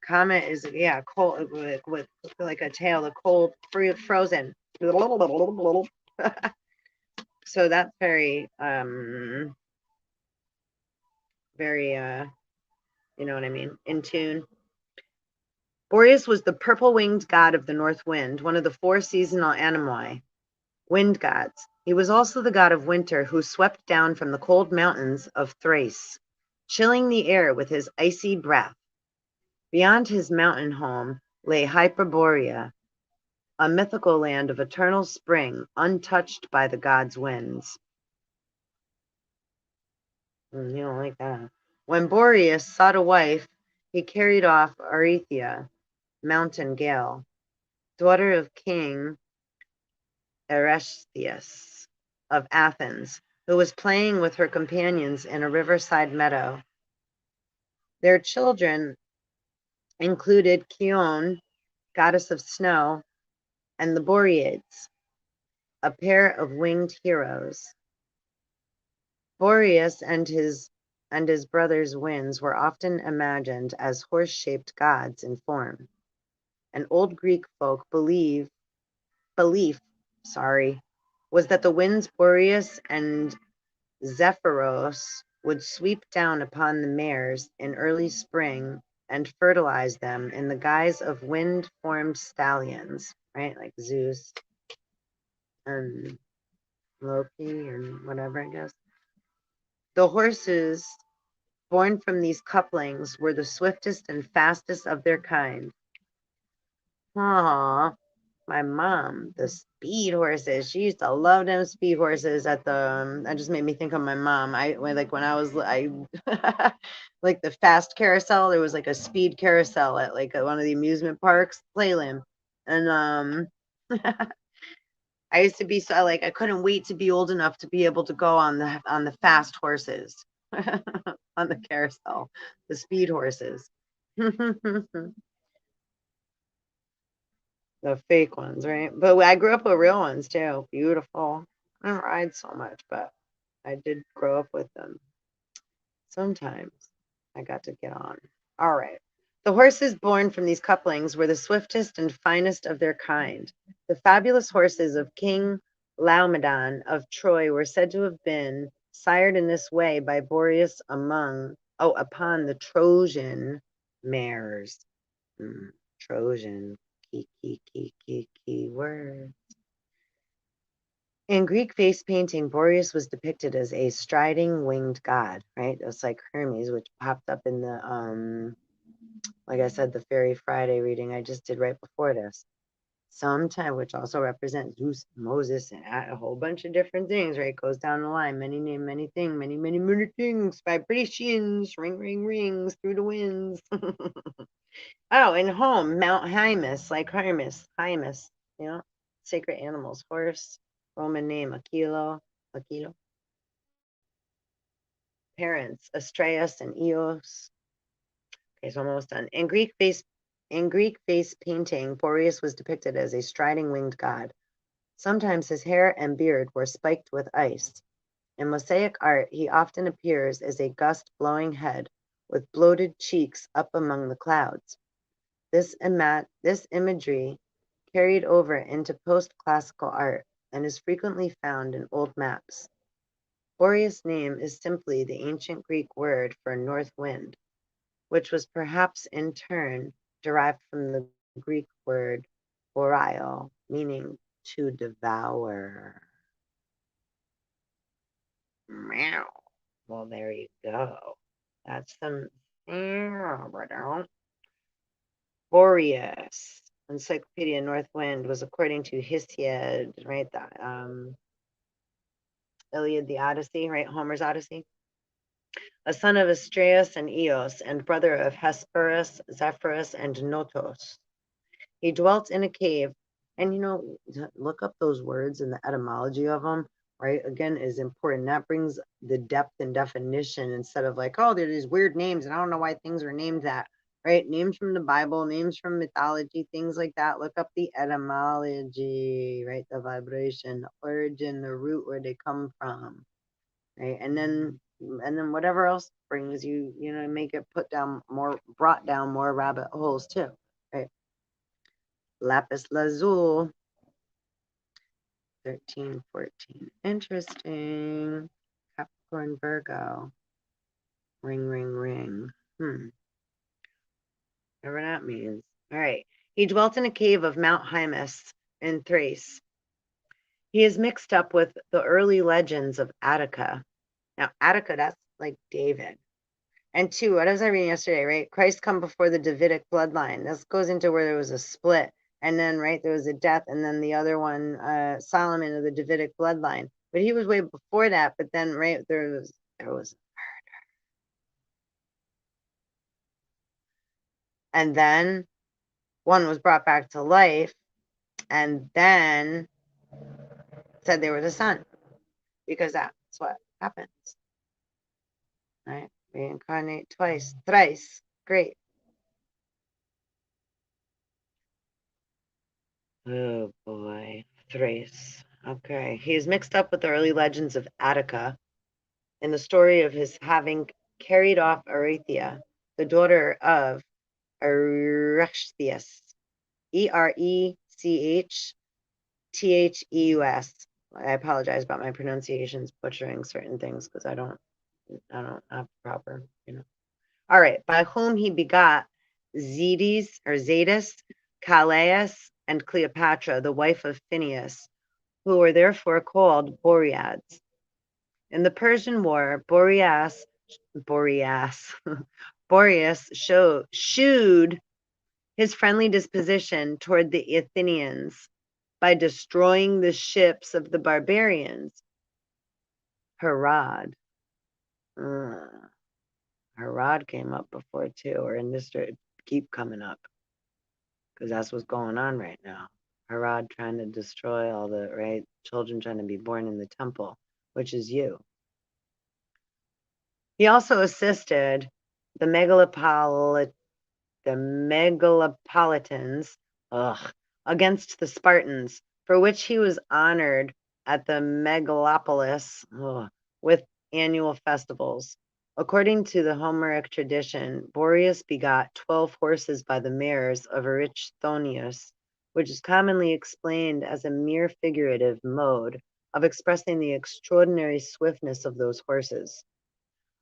comet is cold with like a tail, the cold, frozen. So that's very you know what I mean, in tune. Boreas was the purple-winged god of the north wind, one of the four seasonal animi, wind gods. He was also the god of winter, who swept down from the cold mountains of Thrace, chilling the air with his icy breath. Beyond his mountain home, lay Hyperborea, a mythical land of eternal spring, untouched by the gods' winds. You don't like that. When Boreas sought a wife, he carried off Arethyia, mountain Gale, daughter of King Eurystheus of Athens, who was playing with her companions in a riverside meadow. Their children included Chion, goddess of snow, and the Boreads, a pair of winged heroes. Boreas and his brothers Winds were often imagined as horse-shaped gods in form. An old Greek folk belief was that the winds Boreas and Zephyros would sweep down upon the mares in early spring and fertilize them in the guise of wind-formed stallions, right? Like Zeus and Loki and whatever, I guess. The horses born from these couplings were the swiftest and fastest of their kind. Aww, my mom, the speed horses. She used to love them speed horses at the. That just made me think of my mom. When I was like the fast carousel. There was like a speed carousel at like one of the amusement parks, Playland, and I used to be so like I couldn't wait to be old enough to be able to go on the fast horses on the carousel, the speed horses. The fake ones, right? But I grew up with real ones too. Beautiful. I don't ride so much, but I did grow up with them. Sometimes I got to get on. All right. The horses born from these couplings were the swiftest and finest of their kind. The fabulous horses of King Laomedon of Troy were said to have been sired in this way by Boreas upon the Trojan mares. Trojan. Key word. In Greek face painting, Boreas was depicted as a striding winged god, right? It's like Hermes, which popped up in the like I said, the Fairy Friday reading I just did right before this. Sometime, which also represents Zeus, Moses, and a whole bunch of different things, right? Goes down the line, many name, many thing, many, many, many things, vibrations, ring, ring, rings through the winds. Oh, and home, Mount Hymus, like Hymus, you know, sacred animals, horse, Roman name, Aquilo. Parents, Astraeus and Eos. Okay, so I'm almost done. In Greek face painting, Boreas was depicted as a striding winged god. Sometimes his hair and beard were spiked with ice. In mosaic art, he often appears as a gust-blowing head with bloated cheeks up among the clouds. This imagery carried over into post-classical art and is frequently found in old maps. Boreas' name is simply the ancient Greek word for north wind, which was perhaps in turn derived from the Greek word boreal, meaning to devour. Meow. Well, there you go. That's some Boreas. Encyclopedia North Wind was according to Hesiod, right? The Iliad, the Odyssey, right? Homer's Odyssey. A son of Astraeus and Eos, and brother of Hesperus, Zephyrus, and Notos. He dwelt in a cave, and look up those words and the etymology of them, right? Again, is important. That brings the depth and definition instead of like, oh, there are these weird names, and I don't know why things are named that, right? Names from the Bible, names from mythology, things like that. Look up the etymology, right? The vibration, the origin, the root, where they come from, right? And then whatever else brings you, make it brought down more rabbit holes too, right? Lapis Lazuli, 13, 14. Interesting. Capricorn, Virgo. Ring, ring, ring. Whatever that means. All right. He dwelt in a cave of Mount Hymus in Thrace. He is mixed up with the early legends of Attica. Now, Attica, that's like David. And two, what was I reading yesterday, right? Christ come before the Davidic bloodline. This goes into where there was a split. And then, right, there was a death. And then the other one, Solomon of the Davidic bloodline. But he was way before that. But then, right, there was, and then one was brought back to life. And then said they were the son. Because that's what happens. Right? Reincarnate twice, thrice. Great. Oh boy, Thrace. Okay. He is mixed up with the early legends of Attica in the story of his having carried off Eretheia, the daughter of Erechtheus. Erechteus. I apologize about my pronunciations, butchering certain things because I don't have proper, All right, by whom he begot Zedes, Calais, and Cleopatra, the wife of Phineas, who were therefore called Boreads. In the Persian War, Boreas Boreas shewed his friendly disposition toward the Athenians by destroying the ships of the barbarians. Herod. Herod came up before too, or in this keep coming up, because that's what's going on right now. Herod trying to destroy all the children trying to be born in the temple, which is you. He also assisted the megalopolitans against the Spartans, for which he was honored at the megalopolis with annual festivals. According to the Homeric tradition, Boreas begot 12 horses by the mares of Erichthonius, which is commonly explained as a mere figurative mode of expressing the extraordinary swiftness of those horses.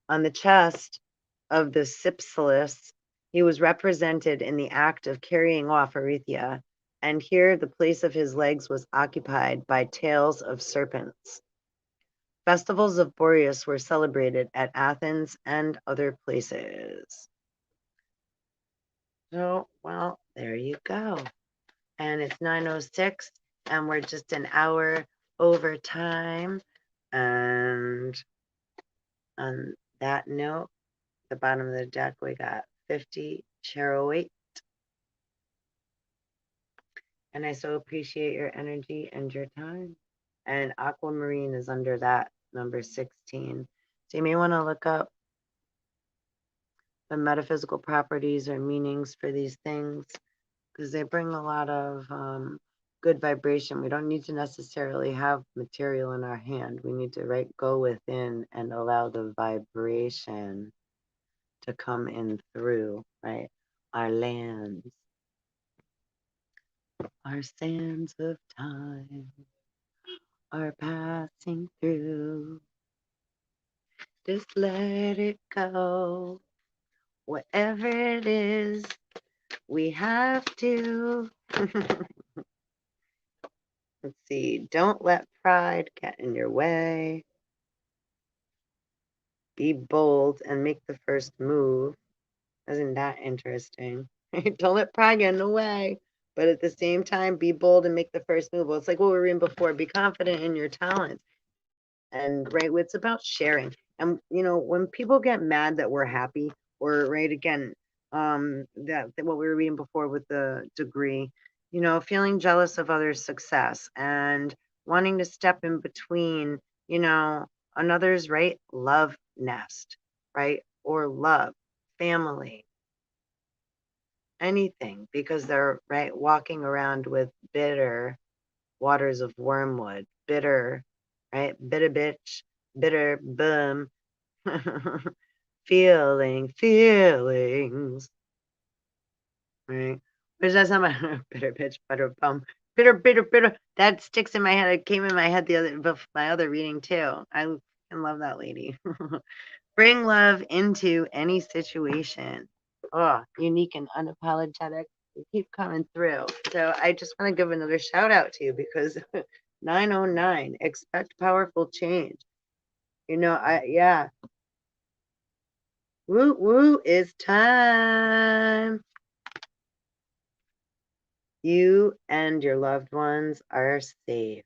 On the chest of the Cypselus, he was represented in the act of carrying off Eretheia, and here the place of his legs was occupied by tails of serpents. Festivals of Boreas were celebrated at Athens and other places. So, well, there you go. And it's 9:06, and we're just an hour over time. And on that note, the bottom of the deck, we got 50 Cheryl. And I so appreciate your energy and your time. And Aquamarine is under that, number 16. So you may want to look up the metaphysical properties or meanings for these things, because they bring a lot of good vibration. We don't need to necessarily have material in our hand. We need to go within and allow the vibration to come in through, our lands, our sands of time are passing through. Just let it go. Whatever it is, we have to. Let's see. Don't let pride get in your way. Be bold and make the first move. Isn't that interesting? Don't let pride get in the way. But at the same time, be bold and make the first move. Well, it's like what we were reading before. Be confident in your talents. And it's about sharing. And when people get mad that we're happy, or again, that what we were reading before with the degree, feeling jealous of others' success and wanting to step in between, another's love nest, or love, family, anything, because they're walking around with bitter waters of wormwood, bitter, bitter bitch, bitter boom, feelings, right? Which that's not my bitter bitch, bitter bum, bitter. That sticks in my head. It came in my head my other reading too. I love that lady. Bring love into any situation. Oh, unique and unapologetic. You keep coming through. So I just want to give another shout out to you, because 909, expect powerful change. Woo woo, it's time. You and your loved ones are safe.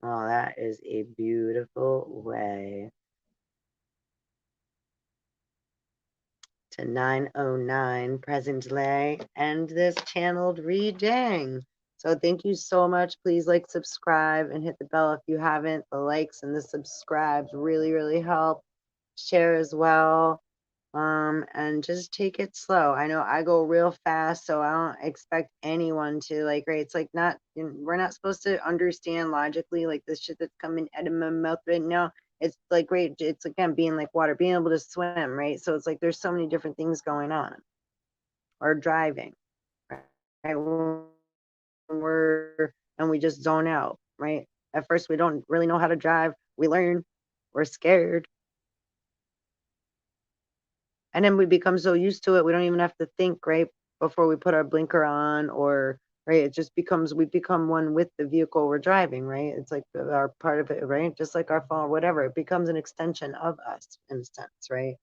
Oh, that is a beautiful way. To 9:09 presently, and this channeled reading. So thank you so much. Please like, subscribe, and hit the bell if you haven't. The likes and the subscribes really, really help. Share as well. And just take it slow. I know I go real fast, so I don't expect anyone to like, right? It's like not, we're not supposed to understand logically like this shit that's coming out of my mouth right now. It's like, great. It's again being like water, being able to swim, right? So it's like there's so many different things going on. Or driving, right? When we just zone out, right? At first, we don't really know how to drive. We learn. We're scared. And then we become so used to it, we don't even have to think, right? Before we put our blinker on or, right? It just becomes, we become one with the vehicle we're driving, right? It's like our part of it, right? Just like our phone, whatever. It becomes an extension of us in a sense, right?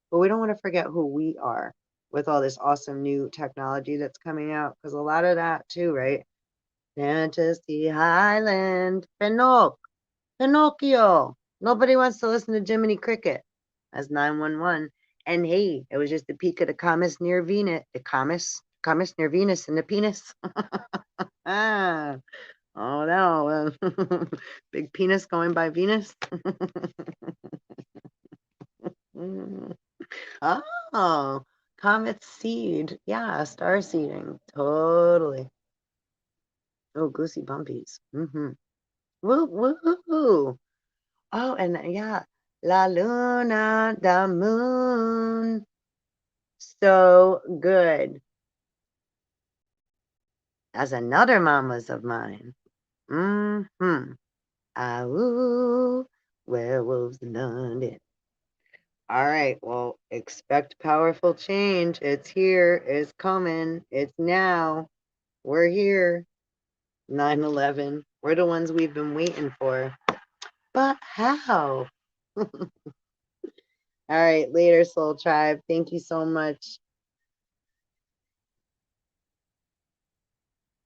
But we don't want to forget who we are with all this awesome new technology that's coming out. Because a lot of that too, right? Fantasy Highland, Pinocchio. Nobody wants to listen to Jiminy Cricket. That's 911. And hey, it was just the peak of the Comet near Venus. The Comet near Venus and the penis. Ah, oh no. Big penis going by Venus. Oh, comet seed. Yeah, star seeding. Totally. Oh, goosey bumpies. Mm-hmm. Woo, woo, woo. Oh, and yeah, La Luna, the moon. So good. As another mama's of mine. Mm-hmm. Ah, ooh, werewolves in London. All right, well, expect powerful change. It's here. It's coming. It's now. We're here. 9/11. We're the ones we've been waiting for. But how? All right, later, Soul Tribe. Thank you so much.